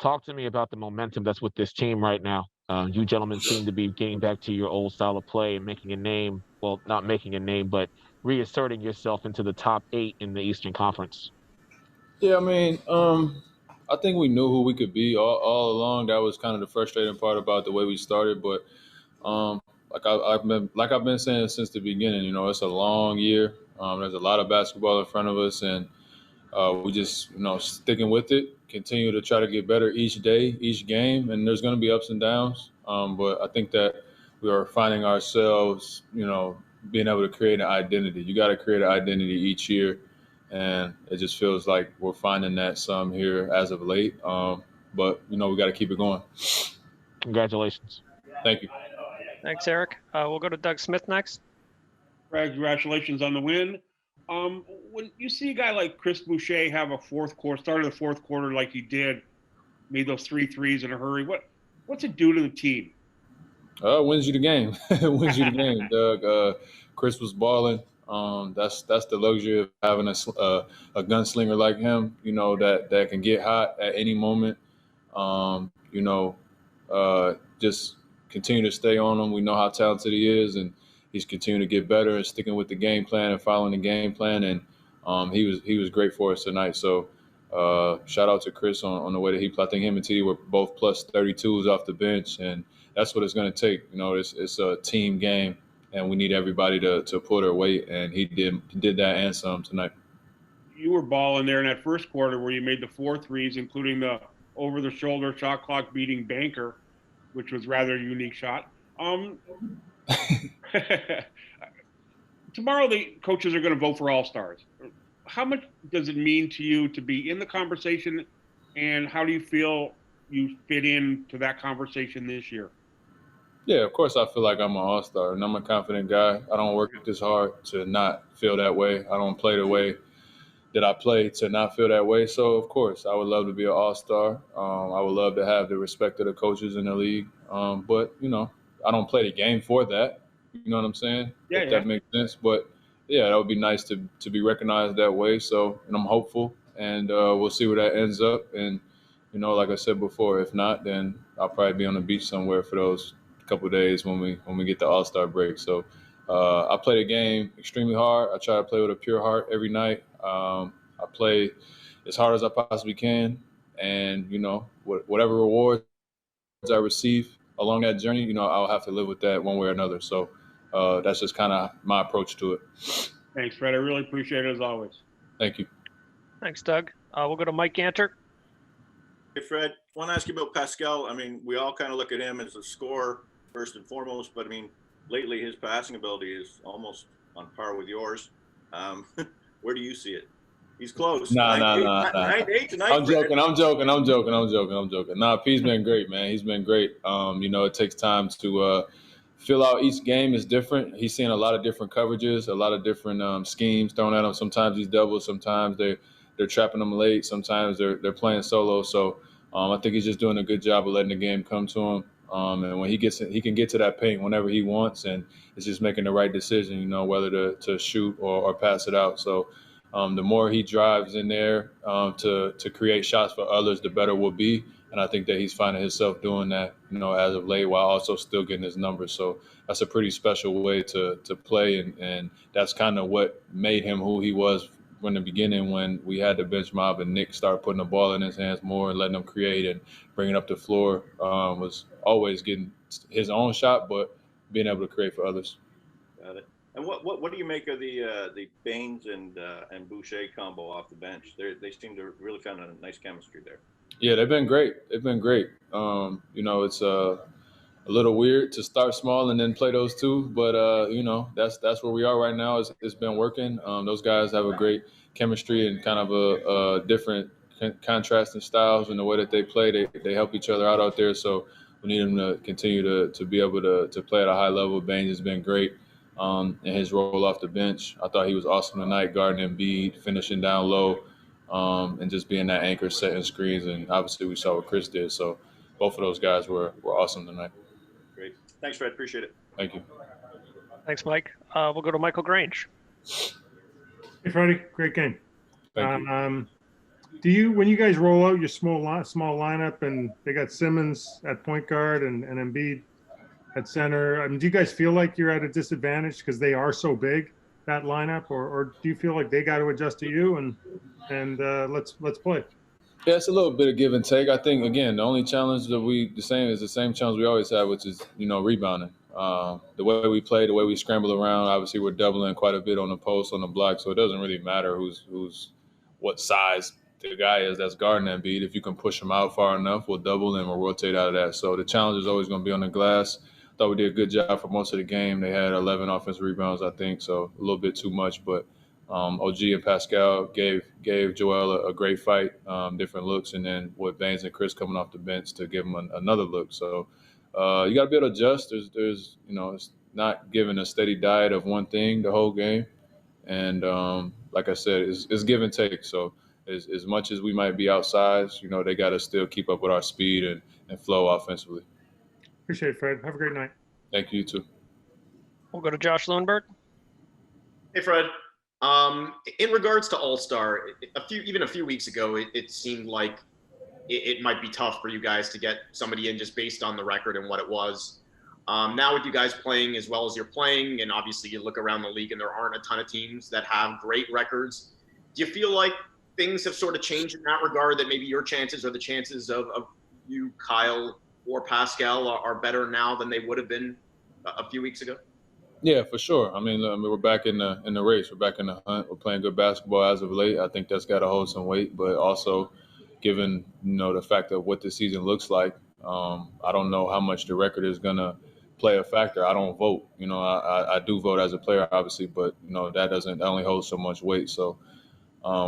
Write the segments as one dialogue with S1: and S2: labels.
S1: Talk to me about the momentum that's with this team right now. You gentlemen seem to be getting back to your old style of play and making a name. Well, not making a name, but reasserting yourself into the top 8 in the Eastern Conference.
S2: Yeah, I mean, I think we knew who we could be all along. That was kind of the frustrating part about the way we started. But I've been saying since the beginning, it's a long year. There's a lot of basketball in front of us, and we just sticking with it. Continue to try to get better each day, each game, and there's going to be ups and downs. But I think that we are finding ourselves, being able to create an identity. You got to create an identity each year, and it just feels like we're finding that some here as of late. But we got to keep it going.
S1: Congratulations.
S2: Thank you.
S3: Thanks, Eric. We'll go to Doug Smith next.
S4: Congratulations on the win. When you see a guy like Chris Boucher have started the fourth quarter like he did, made those 3 threes in a hurry, what's it do to the team?
S2: Wins you the game. Wins you the game, Doug. Chris was balling. That's the luxury of having a gunslinger like him. That can get hot at any moment. Just continue to stay on him. We know how talented he is, and he's continuing to get better and sticking with the game plan and following the game plan. And he was great for us tonight. So shout out to Chris on the way that he played. I think him and TD were both plus 32s off the bench, and that's what it's going to take. It's a team game, and we need everybody to pull their weight, and he did that and some tonight.
S4: You were balling there in that first quarter where you made the 4 threes, including the over-the-shoulder shot clock beating banker, which was rather a unique shot. Tomorrow the coaches are going to vote for All-Stars. How much does it mean to you to be in the conversation, and how do you feel you fit into that conversation this year?
S2: Yeah, of course I feel like I'm an all-star, and I'm a confident guy. I don't work this hard to not feel that way. I don't play the way that I play to not feel that way. So, of course, I would love to be an all-star. I would love to have the respect of the coaches in the league. But, I don't play the game for that. You know what I'm saying?
S4: Yeah,
S2: That makes sense. But, yeah, that would be nice to be recognized that way. So, and I'm hopeful, and we'll see where that ends up. And, like I said before, if not, then I'll probably be on the beach somewhere for those couple of days when we get the All-Star break. So I play the game extremely hard. I try to play with a pure heart every night. I play as hard as I possibly can, and whatever rewards I receive along that journey, I'll have to live with that one way or another. So that's just kind of my approach to it.
S4: Thanks, Fred. I really appreciate it as always.
S2: Thank you.
S3: Thanks, Doug. We'll go to Mike Ganter.
S5: Hey, Fred, I want to ask you about Pascal. I mean, we all kind of look at him as a scorer first and foremost, but I mean, lately his passing ability is almost on par with yours. Where do you see it? He's close.
S2: No.
S5: 9-8 tonight.
S2: I'm joking. Nah, P's been great, man. He's been great. It takes time to fill out each game is different. He's seeing a lot of different coverages, a lot of different schemes thrown at him. Sometimes he's doubles, sometimes they're trapping him late, sometimes they're playing solo. So I think he's just doing a good job of letting the game come to him. And when he can get to that paint whenever he wants, and it's just making the right decision, whether to shoot or pass it out. So the more he drives in there to create shots for others, the better we'll be. And I think that he's finding himself doing that, as of late, while also still getting his numbers. So that's a pretty special way to play, and that's kind of what made him who he was from the beginning, when we had the bench mob and Nick started putting the ball in his hands more and letting him create and bring it up the floor. Was always getting his own shot, but being able to create for others.
S5: Got it. And what do you make of the Baines and Boucher combo off the bench? They seem to really find a nice chemistry there.
S2: Yeah, they've been great. It's a little weird to start small and then play those two, but that's where we are right now. It's been working. Those guys have a great chemistry and kind of a different contrasting styles in the way that they play. They help each other out there. So we need them to continue to be able to play at a high level. Baines has been great in his role off the bench. I thought he was awesome tonight, guarding Embiid, finishing down low, and just being that anchor, setting screens. And obviously we saw what Chris did. So both of those guys were awesome tonight.
S5: Great. Thanks, Fred. Appreciate it.
S2: Thank you.
S3: Thanks, Mike. We'll go to Michael Grange.
S6: Hey, Freddie. Great game.
S2: Thank you.
S6: Do you, when you guys roll out your small lineup and they got Simmons at point guard and Embiid at center, I mean, do you guys feel like you're at a disadvantage because they are so big, that lineup, or do you feel like they got to adjust to you and let's play?
S2: Yeah, it's a little bit of give and take. I think again, the only challenge that the same challenge we always have, which is rebounding. The way we play, the way we scramble around. Obviously, we're doubling quite a bit on the post, on the block, so it doesn't really matter who's what size the guy is that's guarding Embiid. If you can push him out far enough, we'll double and we'll rotate out of that. So the challenge is always going to be on the glass. Thought we did a good job for most of the game. They had 11 offensive rebounds, I think, so a little bit too much, but. OG and Pascal gave Joel a great fight, different looks, and then with Baines and Chris coming off the bench to give him another look. So you got to be able to adjust. There's it's not giving a steady diet of one thing the whole game, and like I said, it's give and take. So as much as we might be outsized, they got to still keep up with our speed and flow offensively.
S6: Appreciate it, Fred. Have a great night.
S2: Thank you too.
S3: We'll go to Josh Lundberg.
S7: Hey, Fred. In regards to All-Star, even a few weeks ago, it seemed like it might be tough for you guys to get somebody in just based on the record and what it was. Now with you guys playing as well as you're playing, and obviously you look around the league and there aren't a ton of teams that have great records, do you feel like things have sort of changed in that regard, that maybe your chances or the chances of you, Kyle, or Pascal are better now than they would have been a few weeks ago?
S2: Yeah, for sure. I mean, we're back in the race. We're back in the hunt. We're playing good basketball as of late. I think that's got to hold some weight. But also, given the fact of what the season looks like, I don't know how much the record is gonna play a factor. I don't vote. I do vote as a player, obviously, but that only holds so much weight. So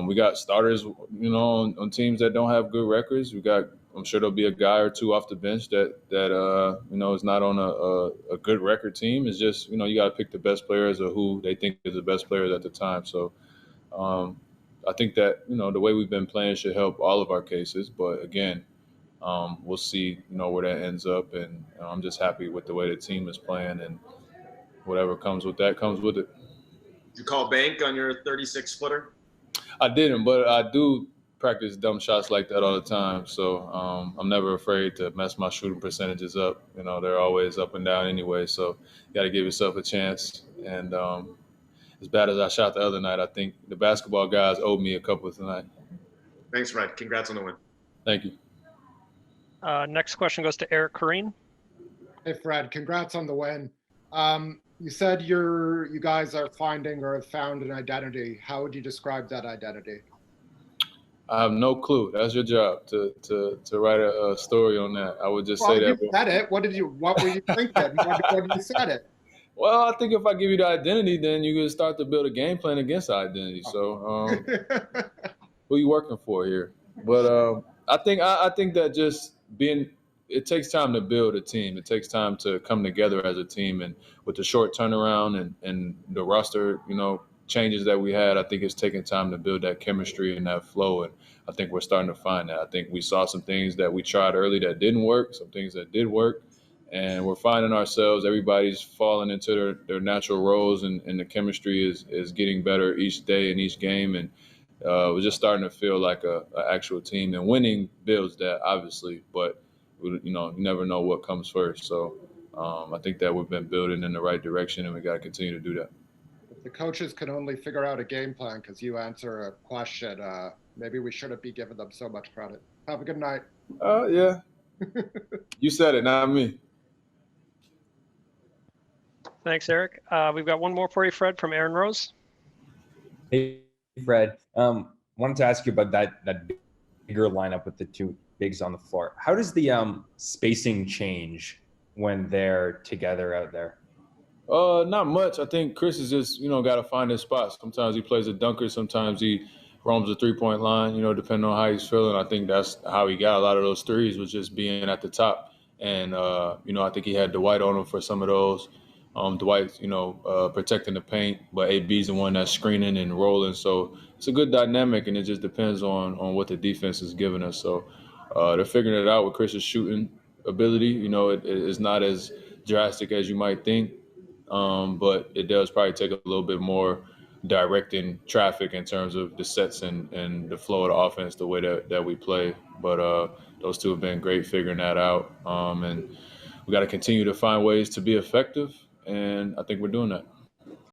S2: we got starters, on teams that don't have good records. I'm sure there'll be a guy or two off the bench that is not on a good record team. It's just you got to pick the best players or who they think is the best players at the time. So I think that the way we've been playing should help all of our cases. But again, we'll see where that ends up, and I'm just happy with the way the team is playing, and whatever comes with that comes with it.
S7: Did you call bank on your 36-footer?
S2: I didn't, but I do practice dumb shots like that all the time. So I'm never afraid to mess my shooting percentages up. They're always up and down anyway. So you got to give yourself a chance. And as bad as I shot the other night, I think the basketball guys owed me a couple tonight.
S7: Thanks, Fred. Congrats on the win.
S2: Thank you.
S3: Next question goes to Eric Koreen.
S8: Hey, Fred. Congrats on the win. You said you guys are finding or have found an identity. How would you describe that identity?
S2: I have no clue. That's your job to write a story on that. I would just say that.
S8: You said it. What were you thinking when you said it?
S2: Well, I think if I give you the identity, then you can start to build a game plan against the identity. So, who are you working for here? But I think that just it takes time to build a team. It takes time to come together as a team, and with the short turnaround and the roster, changes that we had, I think it's taking time to build that chemistry and that flow, and I think we're starting to find that. I think we saw some things that we tried early that didn't work, some things that did work, and we're finding ourselves, everybody's falling into their natural roles, and the chemistry is getting better each day and each game, and we're just starting to feel like a actual team, and winning builds that, obviously, but you never know what comes first. So I think that we've been building in the right direction, and we got to continue to do that.
S8: The coaches can only figure out a game plan because you answer a question. Maybe we shouldn't be giving them so much credit. Have a good night.
S2: Yeah. You said it, not me.
S3: Thanks, Eric. We've got one more for you, Fred, from Aaron Rose.
S9: Hey, Fred. Wanted to ask you about that bigger lineup with the two bigs on the floor. How does the spacing change when they're together out there?
S2: Not much. I think Chris is just, got to find his spots. Sometimes he plays a dunker. Sometimes he roams the three-point line, depending on how he's feeling. I think that's how he got a lot of those threes, was just being at the top. And, I think he had Dwight on him for some of those. Dwight, protecting the paint, but AB's the one that's screening and rolling. So it's a good dynamic, and it just depends on what the defense is giving us. So they're figuring it out with Chris's shooting ability. It is not as drastic as you might think. But it does probably take a little bit more directing traffic in terms of the sets and the flow of the offense, the way that we play. But those two have been great figuring that out. And we got to continue to find ways to be effective. And I think we're doing that.